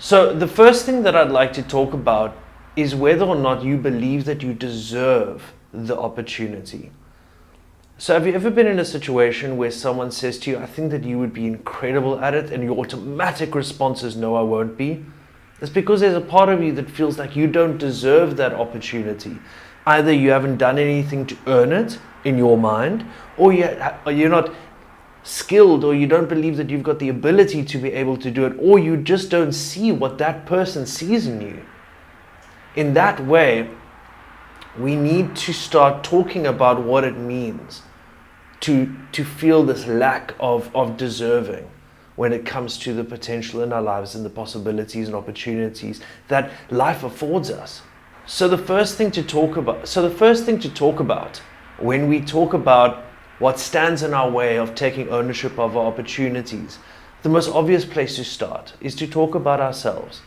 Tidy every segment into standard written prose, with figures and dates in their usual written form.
So the first thing that I'd like to talk about is whether or not you believe that you deserve the opportunity. So have you ever been in a situation where someone says to you, I think that you would be incredible at it, and your automatic response is, no, I won't be? It's because there's a part of you that feels like you don't deserve that opportunity. Either you haven't done anything to earn it in your mind, or you're not skilled, or you don't believe that you've got the ability to be able to do it, or you just don't see what that person sees in you. In that way, we need to start talking about what it means to feel this lack of deserving when it comes to the potential in our lives and the possibilities and opportunities that life affords us. So the first thing to talk about when we talk about what stands in our way of taking ownership of our opportunities, the most obvious place to start is to talk about ourselves.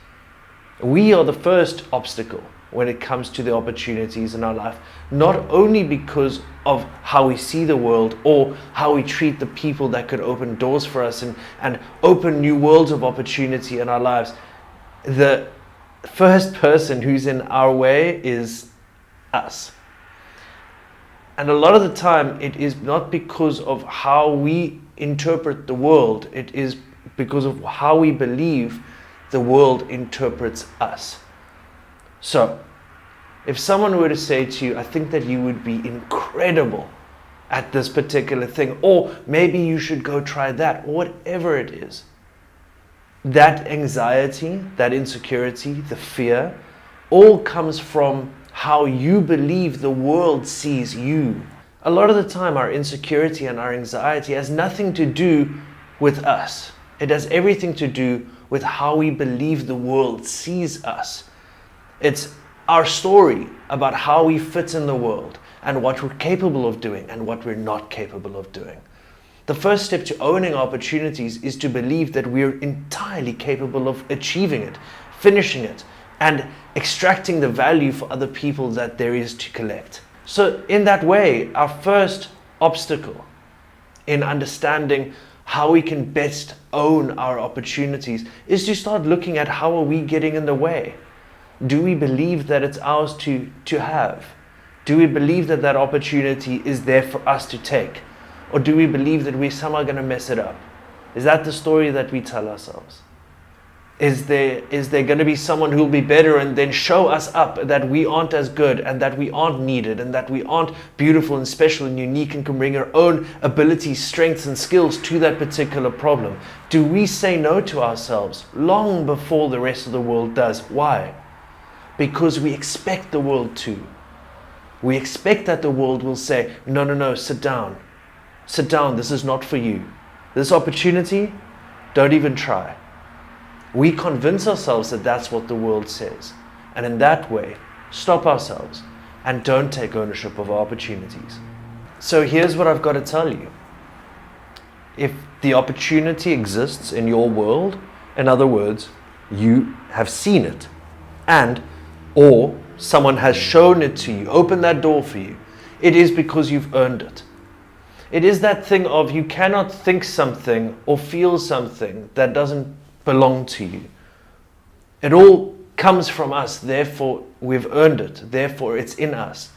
We are the first obstacle when it comes to the opportunities in our life, not only because of how we see the world or how we treat the people that could open doors for us and open new worlds of opportunity in our lives. The first person who's in our way is us. And a lot of the time, it is not because of how we interpret the world, it is because of how we believe the world interprets us. So, if someone were to say to you, I think that you would be incredible at this particular thing, or maybe you should go try that, or whatever it is, that anxiety, that insecurity, the fear, all comes from how you believe the world sees you. A lot of the time, our insecurity and our anxiety has nothing to do with us. It has everything to do with how we believe the world sees us. It's our story about how we fit in the world and what we're capable of doing and what we're not capable of doing. The first step to owning opportunities is to believe that we're entirely capable of achieving it, finishing it, and extracting the value for other people that there is to collect. So in that way, our first obstacle in understanding how we can best own our opportunities is to start looking at how are we getting in the way. Do we believe that it's ours to have? Do we believe that that opportunity is there for us to take? Or do we believe that we're somehow going to mess it up? Is that the story that we tell ourselves? Is there going to be someone who will be better and then show us up that we aren't as good and that we aren't needed and that we aren't beautiful and special and unique and can bring our own abilities, strengths and skills to that particular problem? Do we say no to ourselves long before the rest of the world does? Why? Because we expect the world to. We expect that the world will say, no, sit down. Sit down, this is not for you. This opportunity, don't even try. We convince ourselves that that's what the world says. And in that way, stop ourselves and don't take ownership of our opportunities. So here's what I've got to tell you. If the opportunity exists in your world, in other words, you have seen it, or someone has shown it to you, opened that door for you, it is because you've earned it. It is that thing of you cannot think something or feel something that doesn't belong to you. It all comes from us, therefore we've earned it, therefore it's in us.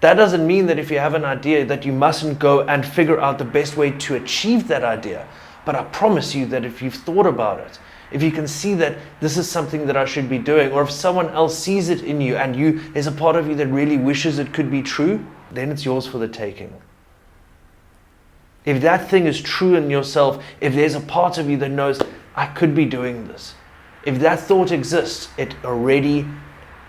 That doesn't mean that if you have an idea that you mustn't go and figure out the best way to achieve that idea. But I promise you that if you've thought about it, if you can see that this is something that I should be doing, or if someone else sees it in you and there's a part of you that really wishes it could be true, then it's yours for the taking. If that thing is true in yourself, if there's a part of you that knows, I could be doing this, if that thought exists, it already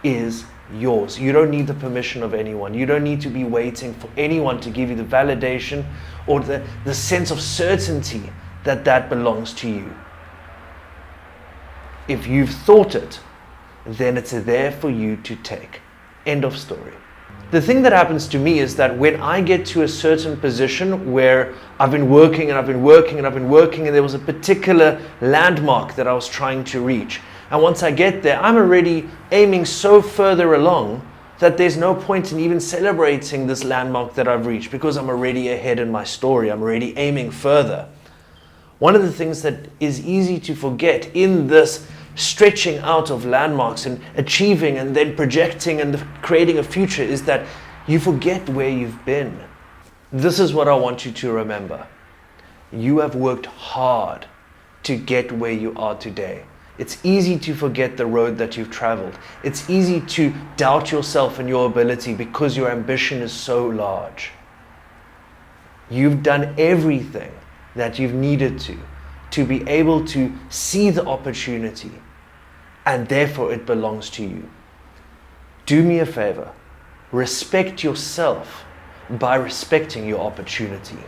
is yours. You don't need the permission of anyone. You don't need to be waiting for anyone to give you the validation or the sense of certainty that that belongs to you. If you've thought it, then it's there for you to take. End of story. The thing that happens to me is that when I get to a certain position where I've been working and I've been working and I've been working and there was a particular landmark that I was trying to reach, and once I get there, I'm already aiming so further along that there's no point in even celebrating this landmark that I've reached because I'm already ahead in my story. I'm already aiming further. One of the things that is easy to forget in this stretching out of landmarks and achieving and then projecting and creating a future is that you forget where you've been. This is what I want you to remember. You have worked hard to get where you are today. It's easy to forget the road that you've traveled. It's easy to doubt yourself and your ability because your ambition is so large. You've done everything that you've needed to be able to see the opportunity, and therefore it belongs to you. Do me a favor. Respect yourself by respecting your opportunity.